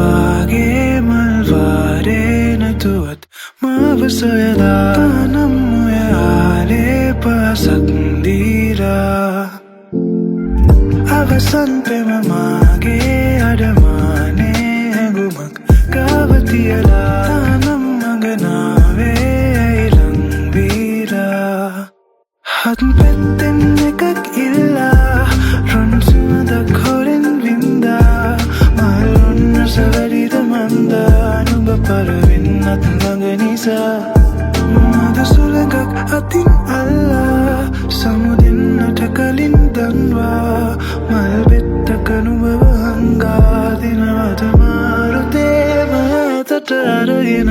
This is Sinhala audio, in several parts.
වාගේ මල්වාරේ නැතුවත් මාව සොයලා නම් ඔයාලේ පාසක් දීලා අවසන් පෙම මාගේ අඩමානේ හැඟුමක් ගාව තියලා නම් මගනාවේ ඇයිලං වීලා හත් පැත්තෙන් එකක් ඉල්ලා රොන් සුවඳක් හොරෙන් වින්දා මල් රොන් රස වැඩිද මන්දා නුඹ පරවෙන්නත් ළඟ නිසා මද සුළඟක් අතින් අල්ලා සමුදෙන්නට කලින් දන්වා මල් බෙත්තක නුඹව හංගා දිනවත මාරුතේම ඇතට අරගෙන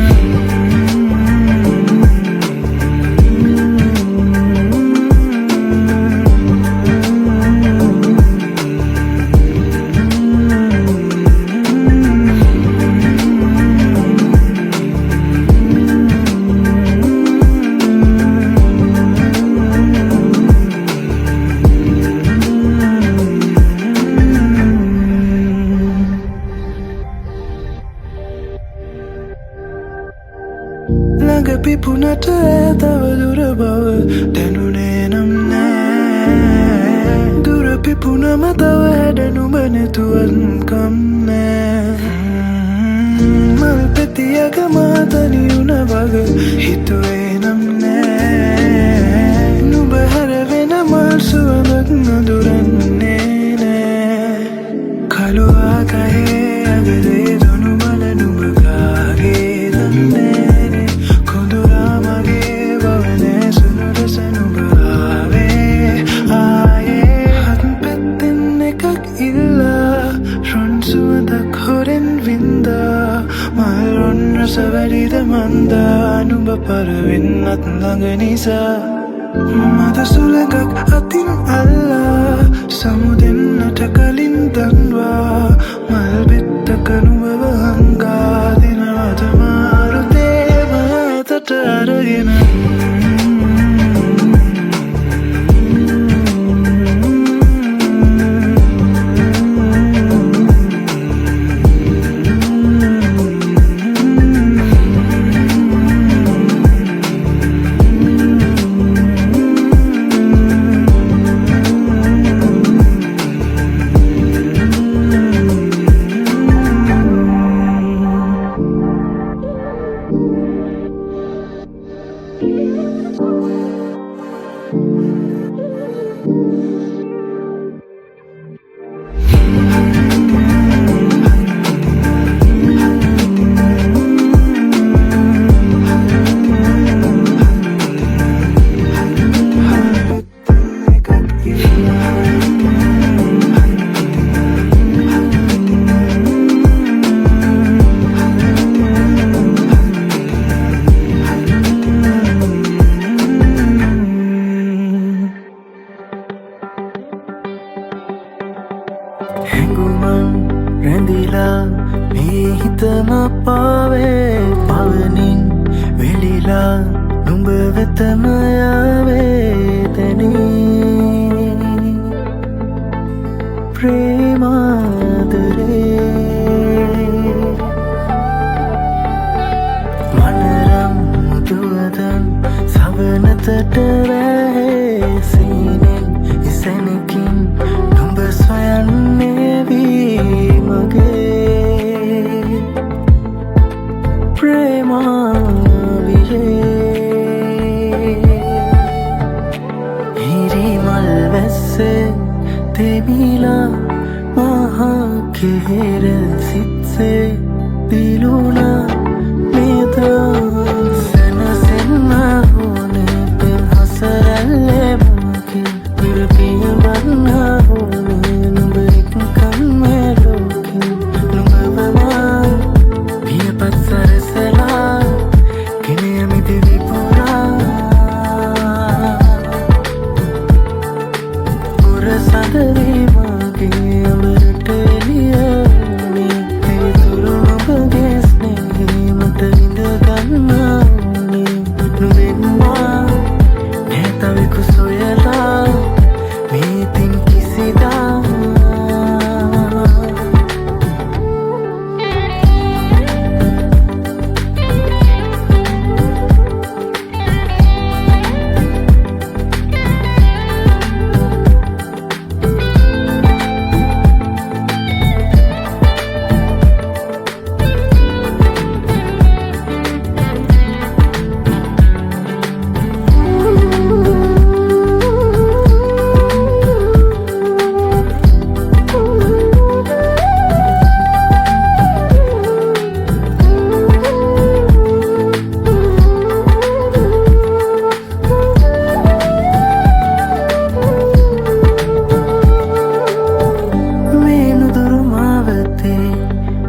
ළඟ පිපුණට තව දුර බව දැනුනේ නම් නෑ දුර පිපුණම තව හැඩ නුඹ නැතුවත් කම් නෑ මල් පෙතියක මාතනි උන වග හිතුවේ නම් නෑ නුඹ හැර වෙන මල් සුවඳක් නඳුරන්නේ නෑ කළු ආකයේ අගදේ දොනු මල නුඹ කාගේ දන්නේ සවැරිද මන්දා නුඹ පරවෙන්නත් ළඟ නිසා මද සුළඟක් අතින් අල්ලා සමුදෙන්නට කලින් දන්වා මල් බෙත්තක නුඹව හංගා දිනවත මාරුතේම ඇතට අරගෙන රැඳිලා මේ හිතම පාවේ පවනින් වෙලිලා නුඹ වෙතම යාවේ තැනී ප්‍රේමාදරේ මනරම් මුදුවදන් සවනතට වැහේ සීනෙන් ඉසැනකින් නුඹ සොයන්නේ වී මගේ ප්‍රේමාවිරේ හිරිමල් වැස්සේ තෙබිලා මහා කෙහෙර සිත්සේ පිලුණා මේදා සැනසෙන්න ඕනේ පෙම් හසරැල්ලේ මකින් පිරපිය වන්න ඕනේ නුඹ එක්කම් මේ ලෝකෙ නුඹවමා වියපත් සරසලා ගෙනයමි දෙවි පුරා පුර සඳවී මගේ අඹරට එළිය මේ පිවිතුරු නුඹගේ ස්නේහ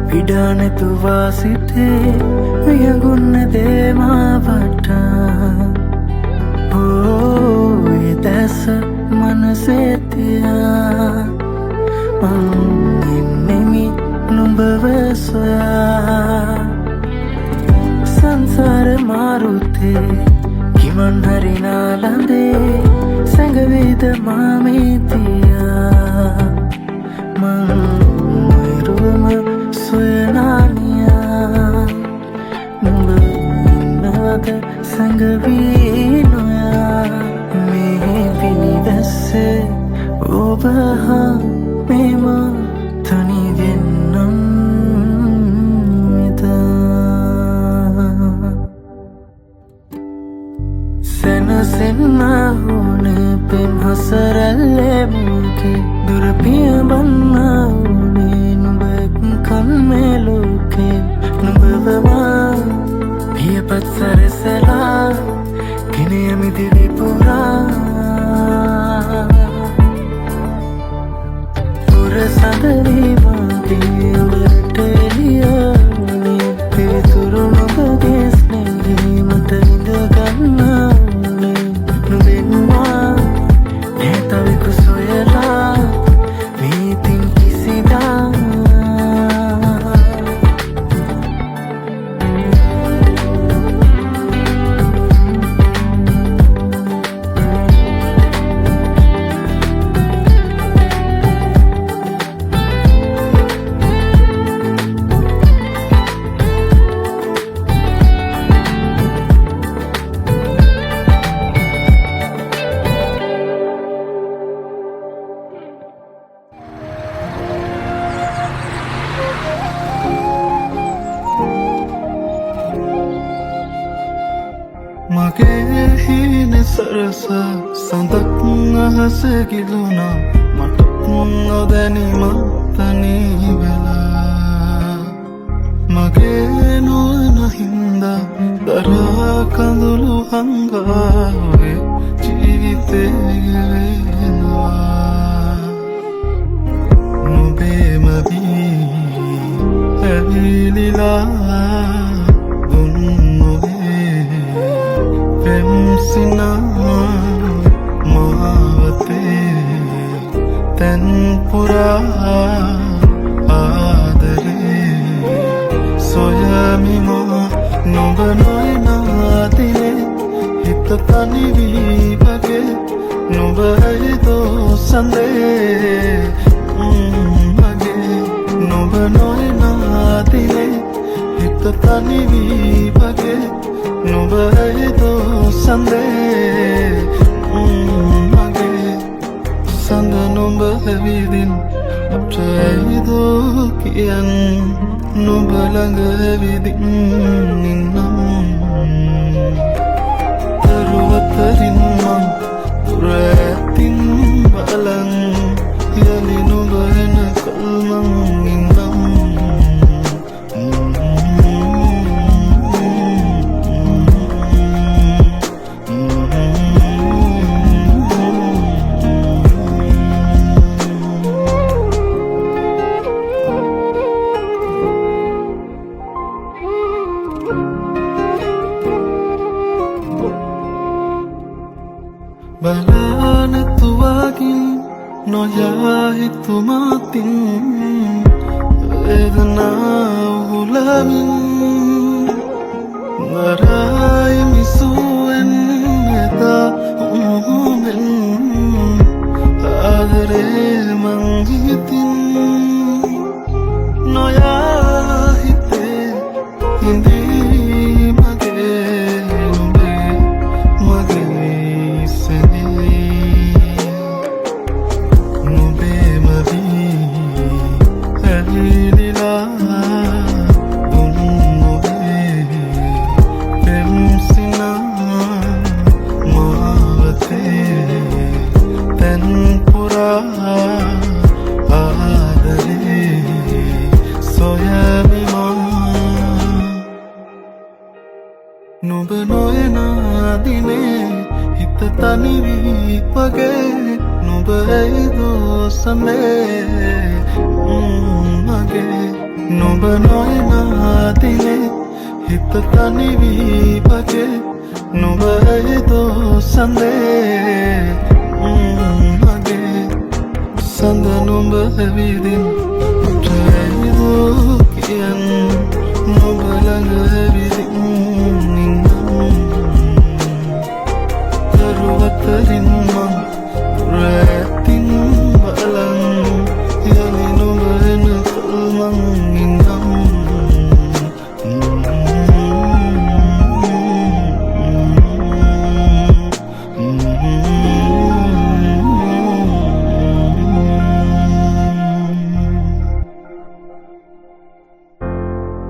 පිඩානෙතුවා සිටේ වියගුන්න දේමාවට ඕය දැස මනසේතියා මං ඉන්නෙමි නුඹව සොයා සංසාර මාරුතේ කිමන් හරිනාලඳේ සැඟවීද මාමීතියා මං මරුවම සොයනානියා නුඹ ඉන්නවද සැඟවී නොයා මේ පිනිවැස්සේ ඔබ හා මෙම තනිවෙන්නම් එදා සැනසෙන්න ඕනේ පෙම් හසරැල්ලේ මුගේ දුර පියඹන්න ඕනේ නුඹ එක්කන් මේ ලෝකේ නුඹවමා පියපත් සරසලා ගෙනයමි දිවි පුරා පුර සඳවී වගේ ඔබට එළියෝනේ පිතුරු නුඹගේ ස්නේහේ මට ඉඳගන්න ඕනේ නුඹෙන්වා නැතවෙකු සොයලා මීතින් කිසිදා මගේ හීන සරස සඳක් අහස ගිලුණා මට නොදැනීම තනී වෙලා මගේ නොවන හින්දා දරා කඳුළු හංගාවේ ජීවිතේ ගෙවෙනවා නුඹේම වී ඇවිලිලා පෙම්සිනා මාවතේ තැන්පුරා ආදරේ සොයමිමා නොබ නොයනාතිනේ හිත තනිවී වගේ නොබයිදෝ සඳේ මගේ නොබ නොයනාතිනේ හිත තනිවී වගේ නොබයිදෝ සඳේ මගේ සඳ නොබ ඇවිදින් අපටයිදෝ කියන් නොබ ළඟ ඇවිදින් ඉන්නම් දරුවතරින් මං දුර ඇතින් බලන් යලි නොබ එනකල් මං ඉන්නම් බලනතුවාගින් නොයා හිතුමාතින් වේදනාව උලමින් නරාය මිසුවෙන් එදා උමුවෙන් ආදරේ මං හිතින් නොයා හිතේ හිඳී මගේ නුඹේ මගේ නුඹ නොයනා දිනේ හිත තනිවී වගේ නුඹ ඇයිදෝ සමේ මගේ නුඹ නොයන දිනේ හිත තනි වී පගේ නුඹ ඇහිදෝ සඳේ මගේ සඳ නුඹ ඇවිදින් ඇහිදෝ කියන් නුඹ ළඟ ඇවිදින් දරුවතරින් මං රැතින් බලන් යලි නුඹ එනකල් මං ඉන්නම්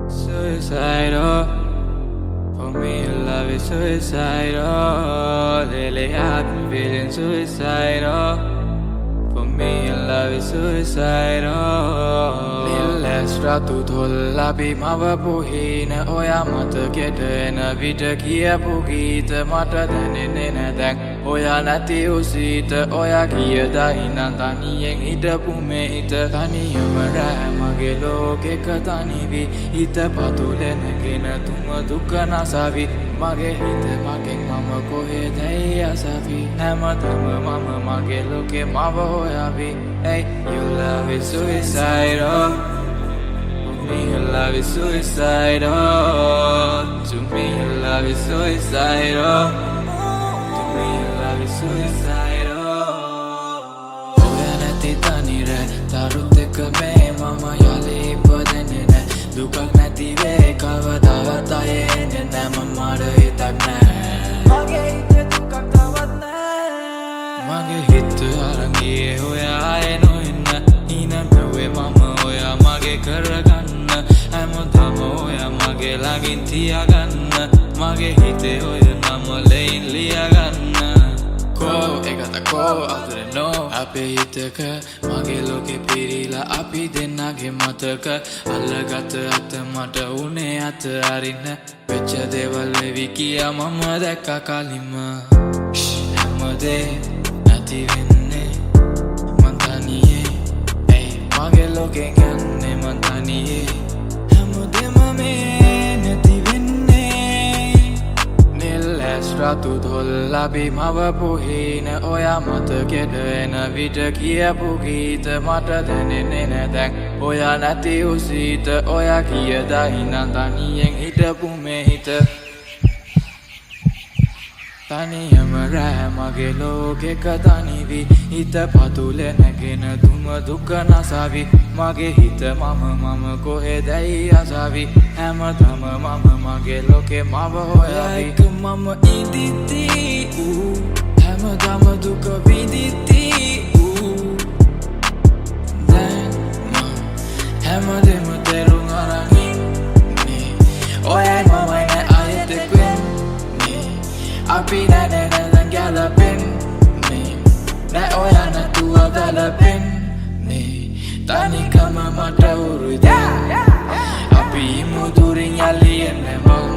Suicidal, for me love is suicidal. Lately I've been feeling suicidal. For me love is suicidal. Lillestra tu tholla bi mawa puhina oya mata kedena vida kia pugita mata denena dang oya nati usita oya kia daina tani yang ida pume ita tani yamara magelo ke katani vi ita patule negena tuma dukana savi mage hita mage mama kohe daya savi hama dhamma mama magelo ke mawa hoya vi hey you love is suicidal. To me, your love is suicidal. To me, your love is suicidal. To me, your love is suicidal. Oya nati tani re, tarutte kame mama yale ipadene ne. Dukak nati ve kavada vataye ne ne mama re itak ne. Mage hite dukak tavat ne. Mage hite arangi oya aye no inna. Ina mewe mama oya mage karagan. හැමදාම ඔයා මගේ ළඟින් තියාගන්න මගේ හිතේ ඔය නම ලෙයින් ලියාගන්න කෝ ඒකට කෝ අතුරේ නෝ අපේ හිතක මගේ ලෝකෙ පිරීලා අපි දෙන්නගේ මතක අල්ලගත අත මට උනේ අත අරින්න වෙච්ච දේවල් වෙවි කියා මම දැක්කා කලින්ම හැමදේ නැති වෙන්නේ මං තනියේ ඇයි මගේ ලෝකෙන් යන්නේ මං තනියේ Ratu tholla bi mawa puhina oya mata kedena vida kia pugita mata denene ne dang oya nati usita oya kia daina tani yang hita pume hita tani yamara mage loke katani vi hita patule negena duma dukana savi mage hita mama kohe daya savi hama dhamma mama mage loke mawa hoya vi mama iditi hama dhamma duka viditi then hama dema terung arangi ni oya mama ne ayete queen ni api na na galapin ni na oya na tua galapin ni tani kama mata urudi api muduring alien memang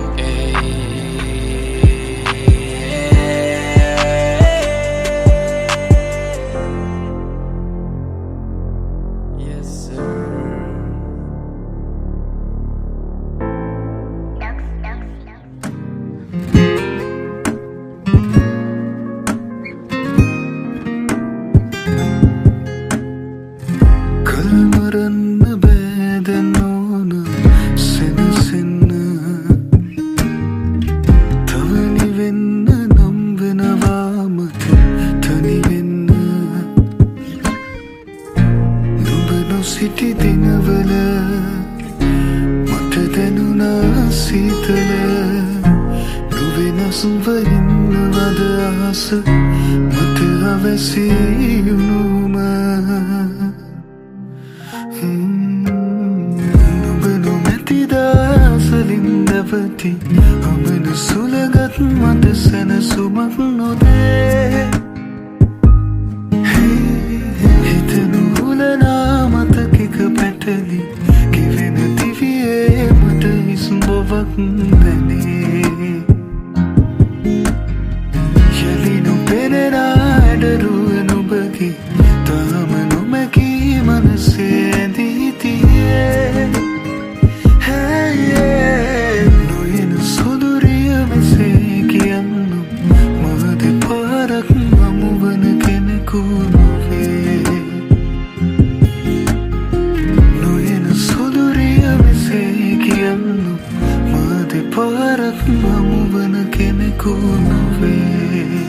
yes sir. කල්මරන්න බෑදනෝන සෙනසෙන්න තවනි වෙන්න නම් වෙනවාමත තනිවෙන්න නුඹ නොසිටි දිනවල මට දැනුණා සීතල නොවෙනස්ව ඉන්නවද ආස මට අවැසි වුණුම නුඹ නොමැති දාසලින් දැවති අමන සුලගත් මට සැනසුමක් නොදේ හිත නුහුලනා මතකෙක පැටලි කිවෙන දිවියේ මට හිස් බොවක් දැනේ යලි නොපෙනෙන ඇඩරුව නුඹගේ තාම නොමැකී මනසේ ඇඳී තියේ කෙනෙකු නොවේ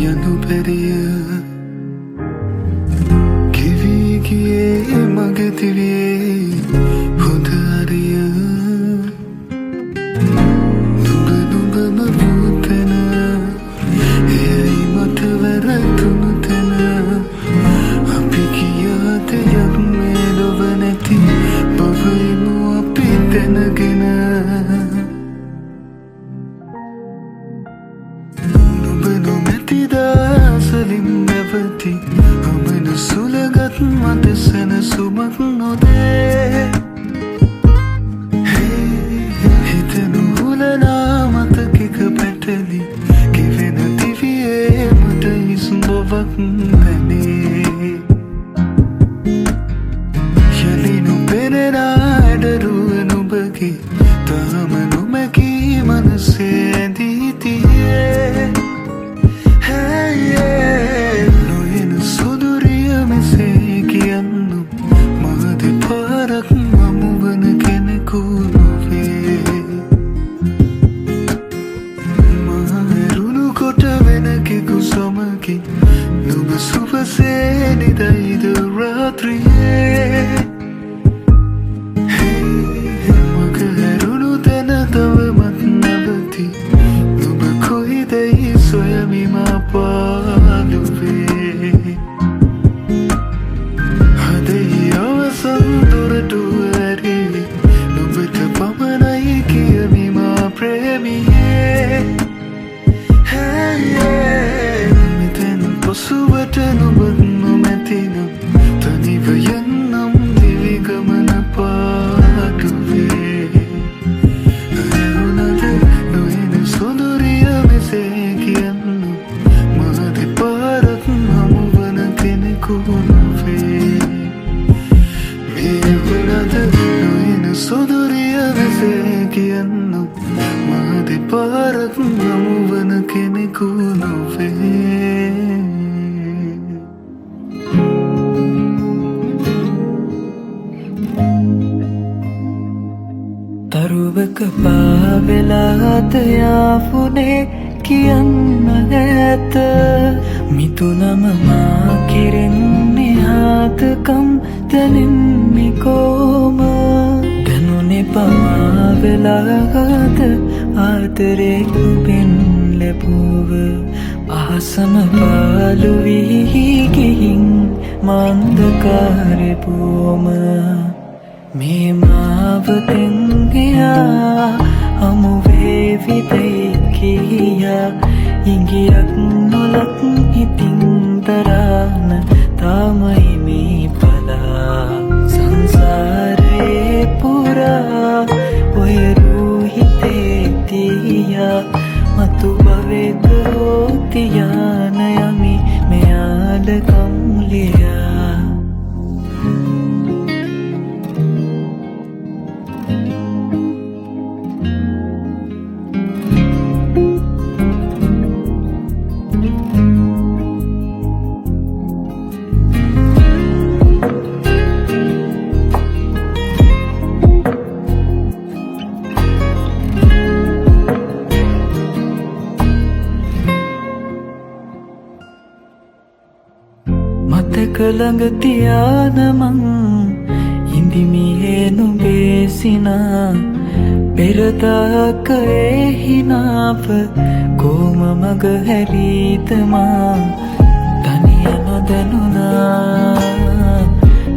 යනු පෙරිය කිවී ගියේ මගේ දිවියේ හොඳ අරිය නුඹම වූතන එයයි මට වැරදුණු තැන අපි කියාද යක් මේ ලොව නැති බවයිමු අපි දැනගෙන සලින් නැවති ඔබන සුළගත් මට සැනසුමක් නොදේ හිතනු හුලනා මතකික පැටලි කිවෙන දිවියේ මට ඉසුඹවක් දැනේ යලිනු පෙනෙන අඩරුව නුඹගේ තාම නොමැකී මනසේ ඇඳී තියේ නොයන සොදුරිය මෙසේ කියන්නු මහද පාරක් මමුවන කෙනෙකු නොවේ මහරුණු කොට වෙනකෙකු සමකින් නුඹ සුපසේ නිදයිද රාත්‍රියේ මග හැරුණු තැන තවමත් නැවති නුඹ කොයිදැයි සොයමි පාලුවේ හදෙහි අවසන් දොරටුව ඇරිලි නුඹට පමණයි කියමි මා ප්‍රේමියේ මෙතැන් පසුවට නුඹත් නොමැතිනම් තනිව යන්නම් දිවි ගමන පාඩුවේ ඇරුණද නොයන සොඳුරිය මෙසේ කියන්න පාරක් හමුවන කෙනෙකු නොවේ මේ වුණද නොයන සොදුරිය වෙසේ කියන්න මහද පාරක් හමුවන කෙනෙකු නොවේ තරුවක පාවෙලාද යාපුනේ කියන්න ඇත මිතුනම මා කෙරෙන්නේ හාතකම් දැනෙන්නේ කෝම දැනුනේ පමාවෙලාද ආදරේ නුඹෙන් ලැබුව අහසම පාළු වී ගිහින් මන්දකාරේ බොම මේ මාවතෙන් ගියා හමු වේවිදයි කියා ඉංගියක් නොලක් හිතින් තරාන තාමයි මේ පලා සංසාරේ පුරා ඔය රූහිතේ තියා මතු භවෙක තියාන යමි මෙයාලකම් ලියා ළඟ තියාන මං ඉඳිමියේ නුඹේ සිනා පෙරදාක ඒ හිනාව කොම මග හැරීතමා තනිය නොදැනුණා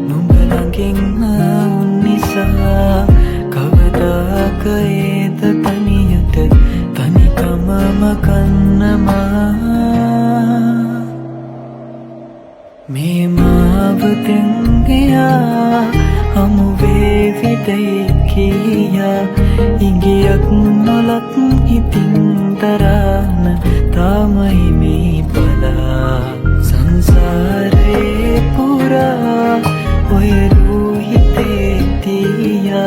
නුඹ ළඟින් ආවුන් නිසා කවදාක ඒද තනියට තනිකමම කන්නමා මේ මාවතෙන් ගියා හමු වේවිදයි කියා ඉංගියක් නොලක් හිතින් තරාන තාමයි මේ පලා සංසාරේ පුරා ඔය රූහිතේ තියා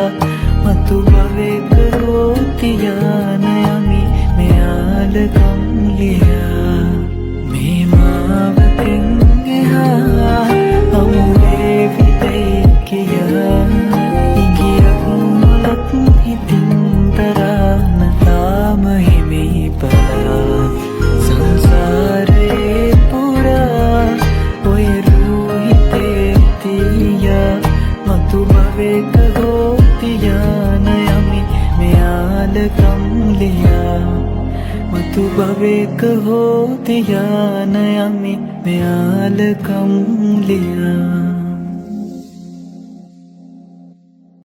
එකතු භවයක හෝ තියා නයමි මෙයාලකම් ලියා